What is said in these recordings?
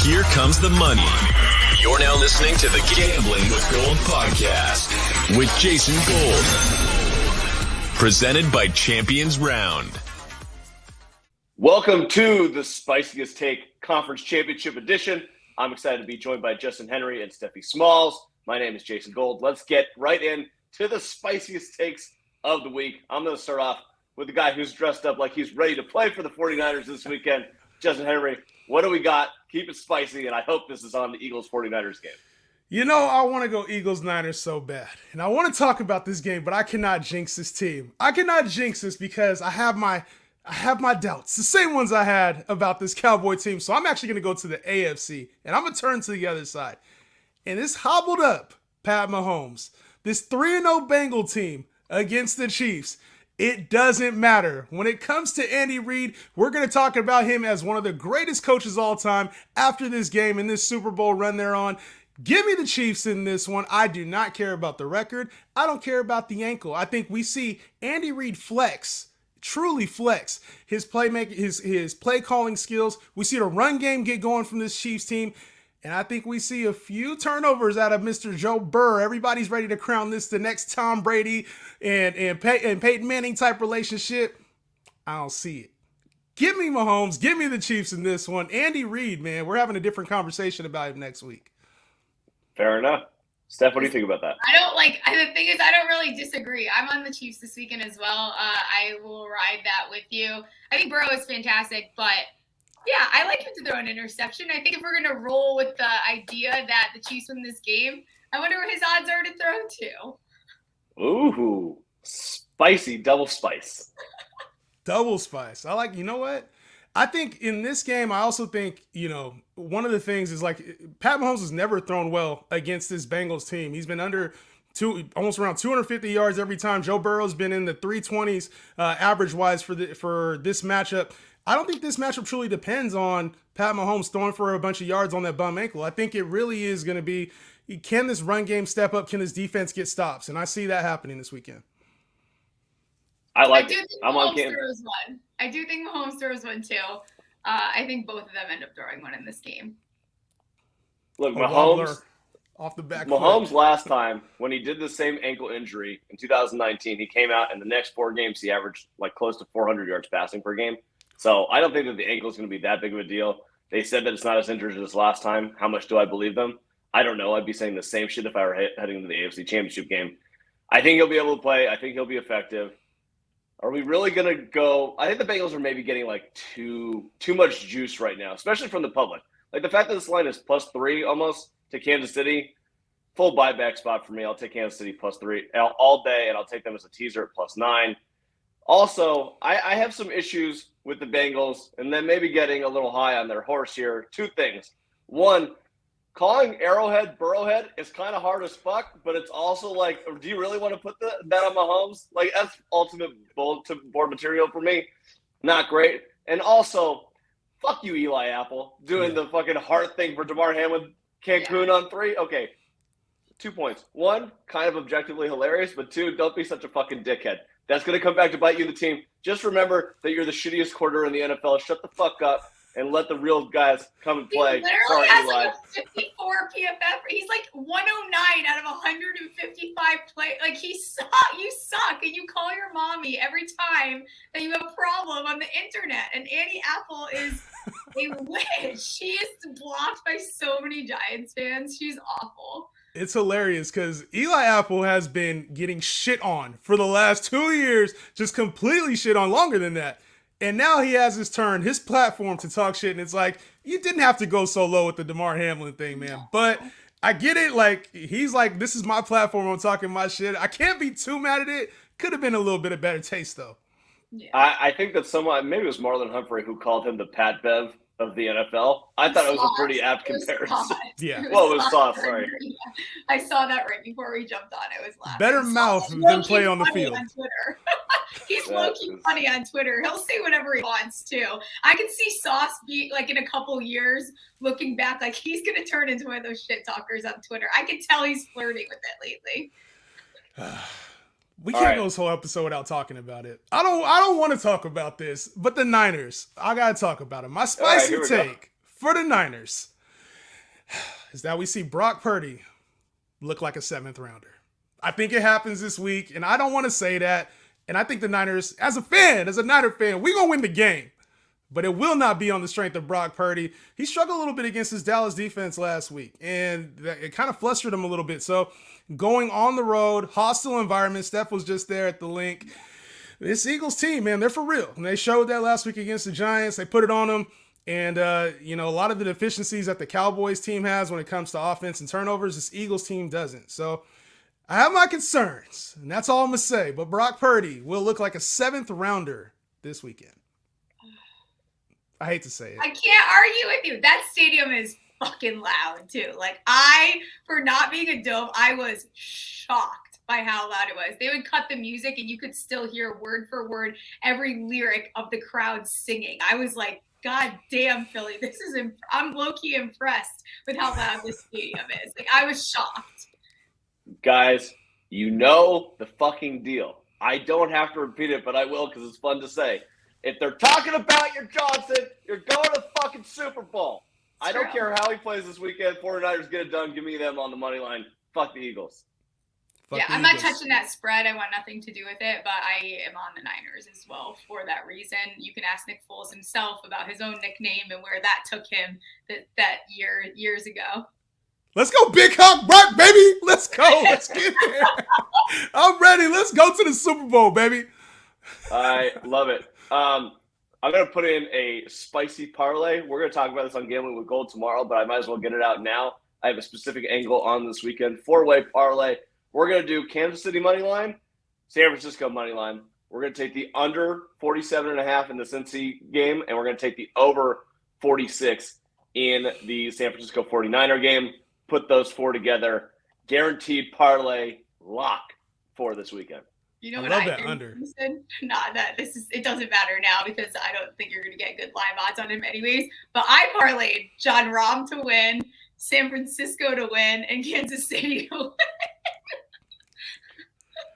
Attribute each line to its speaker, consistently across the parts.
Speaker 1: Here comes the money. You're now listening to the Gambling with Gold podcast with Jason Gold. Presented by Champions Round.
Speaker 2: Welcome to the Spiciest Take Conference Championship Edition. I'm excited to be joined by Justin Henry and Steffi Smalls. My name is Jason Gold. Let's get right in to the spiciest takes of the week. I'm going to start off with the guy who's dressed up like he's ready to play for the 49ers this weekend. Justin Henry, what do we got? Keep it spicy, and I hope this is on the Eagles-49ers game.
Speaker 3: You know, I want to go Eagles-Niners so bad. And I want to talk about this game, but I cannot jinx this team. I cannot jinx this because I have my doubts. The same ones I had about this Cowboy team. So I'm actually going to go to the AFC, and I'm going to turn to the other side. And this hobbled up Pat Mahomes, this 3-0 Bengal team against the Chiefs. It doesn't matter. When it comes to Andy Reid, we're going to talk about him as one of the greatest coaches of all time after this game and this Super Bowl run they're on. Give me the Chiefs in this one. I do not care about the record. I don't care about the ankle. I think we see Andy Reid flex, truly flex his playmaking, his play calling skills. We see the run game get going from this Chiefs team. And I think we see a few turnovers out of Mr. Joe Burrow. Everybody's ready to crown this the next Tom Brady and Peyton Manning type relationship. I don't see it. Give me Mahomes. Give me the Chiefs in this one. Andy Reid, man, we're having a different conversation about him next week.
Speaker 2: Fair enough. Steph, what do you think about that?
Speaker 4: The thing is, I don't really disagree. I'm on the Chiefs this weekend as well. I will ride that with you. I think Burrow is fantastic, but yeah, I like him to throw an interception. I think if we're going to roll with the idea that the Chiefs win this game, I wonder what his odds are to throw to.
Speaker 2: Ooh, spicy, double spice.
Speaker 3: Double spice. You know what? I think in this game, I also think, one of the things is like Pat Mahomes has never thrown well against this Bengals team. He's been almost around 250 yards every time. Joe Burrow's been in the 320s average-wise for this matchup. I don't think this matchup truly depends on Pat Mahomes throwing for a bunch of yards on that bum ankle. I think it really is going to be, can this run game step up? Can this defense get stops? And I see that happening this weekend.
Speaker 2: I it. I'm on camera.
Speaker 4: I do think Mahomes throws one too. I think both of them end up throwing one in this game.
Speaker 2: Look, Mahomes
Speaker 3: off the back.
Speaker 2: Mahomes last time when he did the same ankle injury in 2019, he came out and the next 4 games he averaged like close to 400 yards passing per game. So I don't think that the ankle is going to be that big of a deal. They said that it's not as injured as last time. How much do I believe them? I don't know. I'd be saying the same shit if I were heading to the AFC Championship game. I think he'll be able to play. I think he'll be effective. Are we really going to go – I think the Bengals are maybe getting like too much juice right now, especially from the public. Like the fact that this line is +3 almost to Kansas City, full buyback spot for me. I'll take Kansas City +3 all day, and I'll take them as a teaser at +9. Also, I have some issues with the Bengals and then maybe getting a little high on their horse here. 2 things. One, calling Arrowhead Burrowhead is kind of hard as fuck, but it's also like, do you really want to put that on Mahomes? Like, that's ultimate bulletin board material for me. Not great. And also, fuck you, Eli Apple, doing the fucking heart thing for Damar Hamlin, Cancun on 3. Okay, 2 points. 1, kind of objectively hilarious, but 2, don't be such a fucking dickhead. That's going to come back to bite you in the team. Just remember that you're the shittiest quarter in the NFL. Shut the fuck up and let the real guys come and play.
Speaker 4: He literally has like a 54 PFF. He's like 109 out of 155 play. Like, you suck, and you call your mommy every time that you have a problem on the internet. And Annie Apple is a witch. She is blocked by so many Giants fans. She's awful.
Speaker 3: It's hilarious because Eli Apple has been getting shit on for the last 2 years, just completely shit on longer than that. And now he has his turn, his platform to talk shit. And it's like, you didn't have to go so low with the Damar Hamlin thing, man. But I get it. Like, he's like, this is my platform. I'm talking my shit. I can't be too mad at it. Could have been a little bit of better taste, though.
Speaker 4: Yeah.
Speaker 2: I think that someone, maybe it was Marlon Humphrey, who called him the Pat Bev of the NFL. I thought it was a pretty apt comparison.
Speaker 3: Yeah.
Speaker 2: Well, it was sauce, sorry.
Speaker 4: Yeah. I saw that right before we jumped on. I was laughing.
Speaker 3: Better mouth than play on the field.
Speaker 4: On Twitter. He's low-key funny on Twitter. He'll say whatever he wants, too. I can see Sauce be, like, in a couple years, looking back, like, he's going to turn into one of those shit talkers on Twitter. I can tell he's flirting with it lately.
Speaker 3: We can't go this whole episode without talking about it. I don't want to talk about this, but the Niners, I got to talk about it. My spicy take for the Niners. is that we see Brock Purdy look like a 7th rounder. I think it happens this week, and I don't want to say that. And I think the Niners, as a Niner fan, we're going to win the game. But it will not be on the strength of Brock Purdy. He struggled a little bit against his Dallas defense last week, and it kind of flustered him a little bit. So going on the road, hostile environment, Steph was just there at the link. This Eagles team, man, they're for real. And they showed that last week against the Giants. They put it on them. And, a lot of the deficiencies that the Cowboys team has when it comes to offense and turnovers, this Eagles team doesn't. So I have my concerns, and that's all I'm going to say. But Brock Purdy will look like a 7th rounder this weekend. I hate to say it.
Speaker 4: I can't argue with you. That stadium is fucking loud, too. Like, for not being a dome, I was shocked by how loud it was. They would cut the music, and you could still hear word for word every lyric of the crowd singing. I was like, God damn, Philly, I'm low-key impressed with how loud this stadium is. Like, I was shocked.
Speaker 2: Guys, you know the fucking deal. I don't have to repeat it, but I will because it's fun to say. If they're talking about your Johnson, you're going to the fucking Super Bowl. I don't care how he plays this weekend. 49ers get it done. Give me them on the money line. Fuck the Eagles.
Speaker 4: I'm not touching that spread. I want nothing to do with it, but I am on the Niners as well for that reason. You can ask Nick Foles himself about his own nickname and where that took him that years ago.
Speaker 3: Let's go, Big Hawk Brock, baby. Let's go. Let's get there. I'm ready. Let's go to the Super Bowl, baby.
Speaker 2: I love it. I'm going to put in a spicy parlay. We're going to talk about this on Gambling with Gold tomorrow, but I might as well get it out now. I have a specific angle on this weekend. 4-way parlay. We're going to do Kansas City money line, San Francisco money line. We're going to take the under 47.5 in the Cincy game, and we're going to take the over 46 in the San Francisco 49er game. Put those 4 together. Guaranteed parlay lock for this weekend.
Speaker 4: You know
Speaker 3: I
Speaker 4: what
Speaker 3: love
Speaker 4: I
Speaker 3: that
Speaker 4: did?
Speaker 3: under.
Speaker 4: It doesn't matter now because I don't think you're going to get good live odds on him anyways. But I parlayed John Rahm to win, San Francisco to win, and Kansas City to win.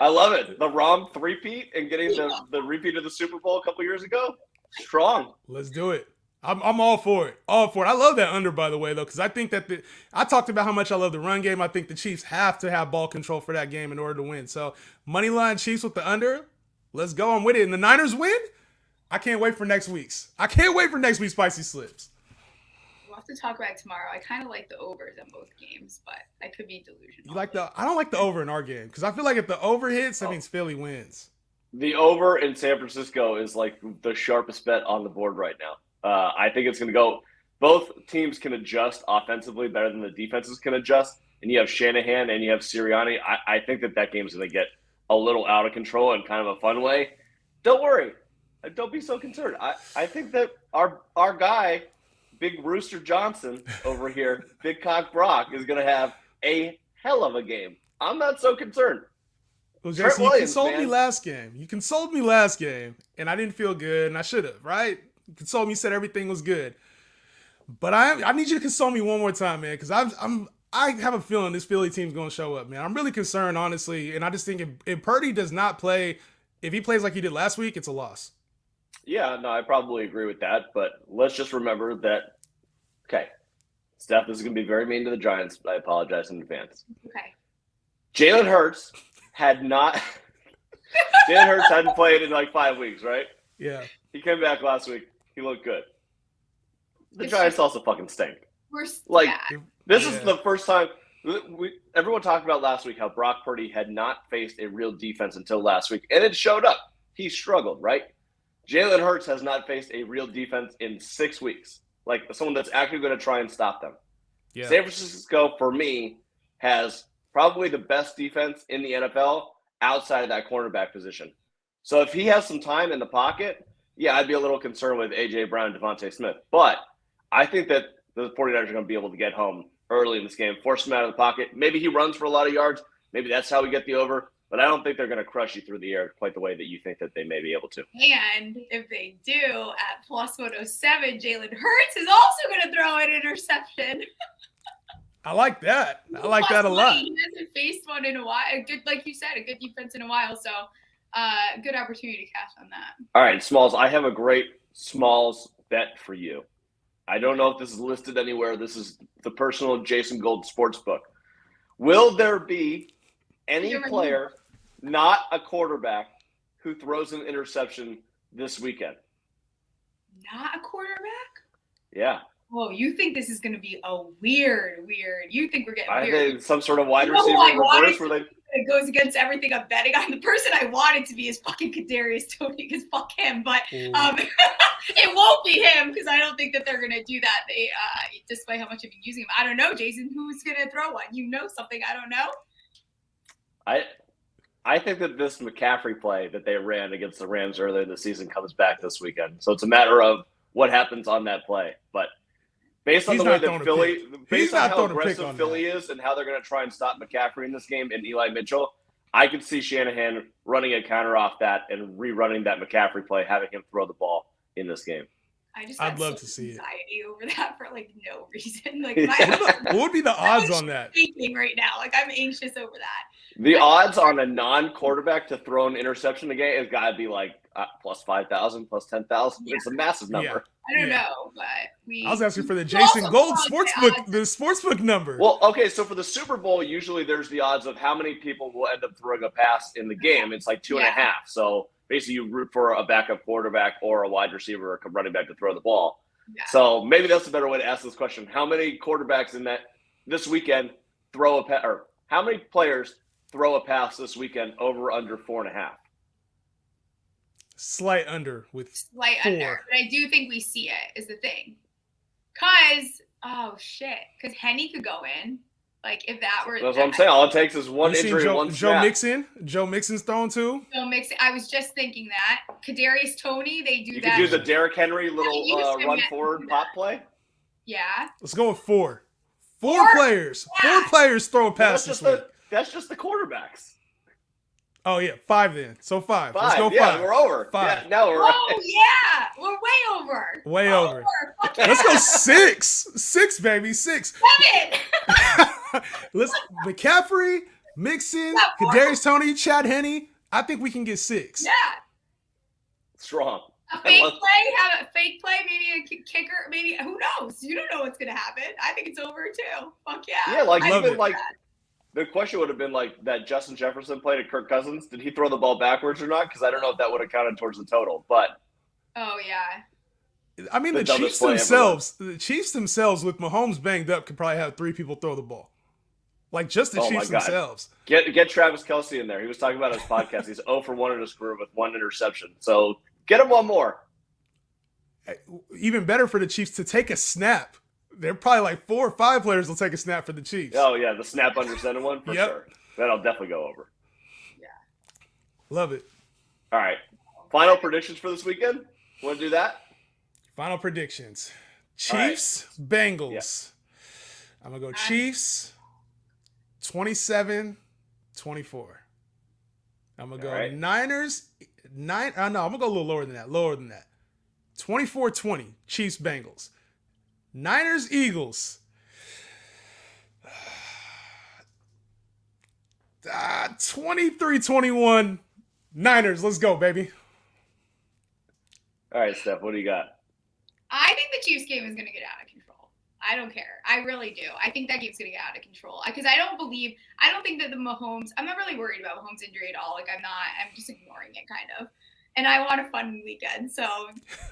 Speaker 2: I love it. The Rahm three-peat and getting the repeat of the Super Bowl a couple years ago. Strong.
Speaker 3: Let's do it. I'm all for it. All for it. I love that under, by the way, though, because I think that I talked about how much I love the run game. I think the Chiefs have to have ball control for that game in order to win. So, money line Chiefs with the under. Let's go. I'm with it. And the Niners win. I can't wait for next week's. Spicy Slips.
Speaker 4: We'll have to talk about it tomorrow. I kind of like the overs in both games, but I could be delusional.
Speaker 3: I don't like the over in our game because I feel like if the over hits, that means Philly wins.
Speaker 2: The over in San Francisco is like the sharpest bet on the board right now. I think it's going to go – both teams can adjust offensively better than the defenses can adjust, and you have Shanahan and you have Sirianni. I think that game is going to get a little out of control in kind of a fun way. Don't worry. Don't be so concerned. I think that our guy, Big Rooster Johnson over here, Big Cock Brock, is going to have a hell of a game. I'm not so concerned.
Speaker 3: Well, Jason, you consoled me last game. You consoled me last game, and I didn't feel good, and I should have, right? You consoled me, said everything was good. But I need you to console me one more time, man, because I have a feeling this Philly team's going to show up, man. I'm really concerned, honestly, and I just think if Purdy does not play, if he plays like he did last week, it's a loss.
Speaker 2: Yeah, no, I probably agree with that, but let's just remember that, okay, Steph, this is going to be very mean to the Giants, but I apologize in advance.
Speaker 4: Okay.
Speaker 2: Jalen Hurts hadn't played in like 5 weeks, right?
Speaker 3: Yeah.
Speaker 2: He came back last week. He looked good. The Giants also fucking stink. This is the first time everyone talked about last week how Brock Purdy had not faced a real defense until last week, and it showed up. He struggled, right? Jalen Hurts has not faced a real defense in 6 weeks, like someone that's actually going to try and stop them. Yeah. San Francisco, for me, has probably the best defense in the NFL outside of that cornerback position. So if he has some time in the pocket, yeah, I'd be a little concerned with A.J. Brown and Devontae Smith. But I think that the 49ers are going to be able to get home early in this game, force him out of the pocket. Maybe he runs for a lot of yards. Maybe that's how we get the over. But I don't think they're going to crush you through the air quite the way that you think that they may be able to.
Speaker 4: And if they do, at plus 107, Jalen Hurts is also going to throw an interception.
Speaker 3: I like that. I like that a lot.
Speaker 4: He hasn't faced one in a while. Like you said, a good defense in a while. So good opportunity to cash on that.
Speaker 2: All right, Smalls, I have a great Smalls bet for you. I don't know if this is listed anywhere. This is the personal Jason Gold Sportsbook. Will there be any player, not a quarterback, who throws an interception this weekend?
Speaker 4: Not a quarterback?
Speaker 2: Yeah.
Speaker 4: Oh, you think this is going to be a weird. You think we're getting
Speaker 2: I
Speaker 4: weird.
Speaker 2: think some sort of wide receiver reverse where they.
Speaker 4: It goes against everything I'm betting on. The person I want it to be is fucking Kadarius Toney because fuck him. But it won't be him because I don't think that they're going to do that. They, despite how much I've been using him. I don't know, Jason. Who's going to throw one? You know something I don't know?
Speaker 2: I think that this McCaffrey play that they ran against the Rams earlier in the season comes back this weekend. So it's a matter of what happens on that play. But based on the way that Philly, based on how aggressive Philly is and how they're going to try and stop McCaffrey in this game and Eli Mitchell, I could see Shanahan running a counter off that and rerunning that McCaffrey play, having him throw the ball in this game.
Speaker 3: I'd love to see
Speaker 4: anxiety over that for like no reason. Like,
Speaker 3: what would be the odds on that?
Speaker 4: Thinking right now, like I'm anxious over that.
Speaker 2: The odds on a non-quarterback to throw an interception again has got to be like plus 5,000, plus 10,000. Yeah. It's a massive number.
Speaker 4: Yeah. I don't know, but
Speaker 3: I was asking for the Jason Gold sportsbook, the sportsbook number.
Speaker 2: Well, okay, so for the Super Bowl, usually there's the odds of how many people will end up throwing a pass in the game. It's like 2.5. So basically, you root for a backup quarterback or a wide receiver or a running back to throw the ball. Yeah. So maybe that's a better way to ask this question: how many quarterbacks in that this weekend throw a pass, or how many players throw a pass this weekend over under 4.5?
Speaker 3: Slight under with
Speaker 4: slight 4. Under, but I do think we see it is the thing. Because Henny could go in. Like if that were
Speaker 2: that's what I'm saying. All it takes is one injury, one snap.
Speaker 3: Joe Mixon's thrown too.
Speaker 4: Joe Mixon. I was just thinking that. Kadarius Toney, they do
Speaker 2: you
Speaker 4: that.
Speaker 2: You could do the Derrick Henry little run forward pop play.
Speaker 4: Yeah.
Speaker 3: Let's go with 4. Four players. Yeah. 4 players throw a pass this week.
Speaker 2: That's just the quarterbacks.
Speaker 3: Oh, yeah. 5 then. So 5.
Speaker 2: 5.
Speaker 3: Let's go 5.
Speaker 2: Yeah, we're over.
Speaker 3: 5.
Speaker 2: Yeah, now we're
Speaker 4: yeah. We're way over.
Speaker 3: Way over. Let's go 6. 6, baby. 6.
Speaker 4: 7.
Speaker 3: Let's McCaffrey, Mixon, Kadarius Toney, Chad Henne. I think we can get 6.
Speaker 4: Yeah.
Speaker 2: Strong.
Speaker 4: A fake play, have a fake play, maybe a kicker, maybe who knows? You don't know what's gonna happen. I think it's over too. Fuck yeah.
Speaker 2: Yeah, like even like the question would have been like that Justin Jefferson played at Kirk Cousins. Did he throw the ball backwards or not? Because I don't know if that would have counted towards the total. But
Speaker 3: I mean the Chiefs themselves with Mahomes banged up could probably have 3 people throw the ball. Like just the Chiefs themselves.
Speaker 2: Get Travis Kelce in there. He was talking about his podcast. He's 0 for 1 in his career with 1 interception. So get him one more.
Speaker 3: Even better for the Chiefs to take a snap. They're probably like 4 or 5 players will take a snap for the Chiefs.
Speaker 2: Oh, yeah, the snap under center one for sure. That'll definitely go over.
Speaker 4: Yeah.
Speaker 3: Love it.
Speaker 2: All right. Final predictions for this weekend? Want to do that?
Speaker 3: Final predictions. Chiefs, Bengals. Yeah. I'm going to go Chiefs 27-24. I'm going to go Niners. I'm going to go a little lower than that. 24-20, Chiefs, Bengals. Niners, Eagles. 23-21, Niners. Let's go, baby.
Speaker 2: All right, Steph, what do you got?
Speaker 4: I think the Chiefs game is going to get out of control. I don't care. I really do. I think that game's going to get out of control because I don't think that the Mahomes, I'm not really worried about Mahomes' injury at all. Like I'm just ignoring it kind of. And I want a fun weekend. So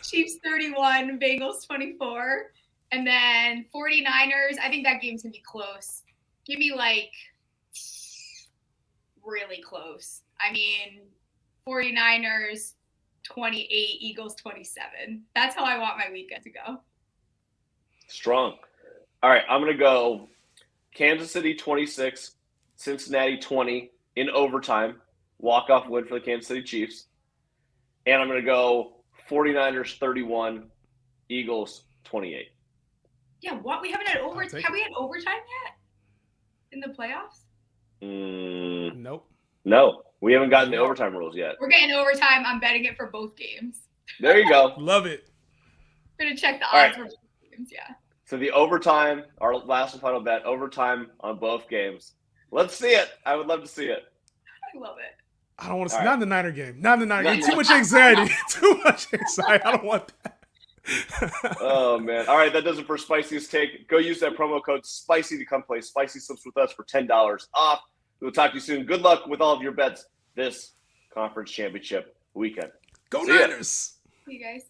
Speaker 4: Chiefs 31, Bengals 24. And then 49ers, I think that game's going to be close. Give me like really close. I mean, 49ers 28, Eagles 27. That's how I want my weekend to go.
Speaker 2: Strong. All right, I'm going to go Kansas City 26, Cincinnati 20 in overtime. Walk-off win for the Kansas City Chiefs. And I'm going to go 49ers 31, Eagles 28.
Speaker 4: Yeah, what? We haven't had overtime. Have we had overtime yet in the playoffs?
Speaker 3: Nope.
Speaker 2: No, we haven't gotten the overtime rules yet.
Speaker 4: We're getting overtime. I'm betting it for both games.
Speaker 2: There you go.
Speaker 3: Love it.
Speaker 4: We're going to check the odds for both games, yeah.
Speaker 2: So the overtime, our last and final bet, overtime on both games. Let's see it. I would love to see it.
Speaker 4: I love it.
Speaker 3: I don't want to see. Not in the Niner game. Not in the Niner game. Too much anxiety. Too much anxiety. I don't want that.
Speaker 2: Oh, man. All right, that does it for Spicy's Take. Go use that promo code SPICY to come play Spicy Slips with us for $10 off. We'll talk to you soon. Good luck with all of your bets this conference championship weekend.
Speaker 3: Go
Speaker 2: See ya.
Speaker 3: Niners!
Speaker 4: You guys.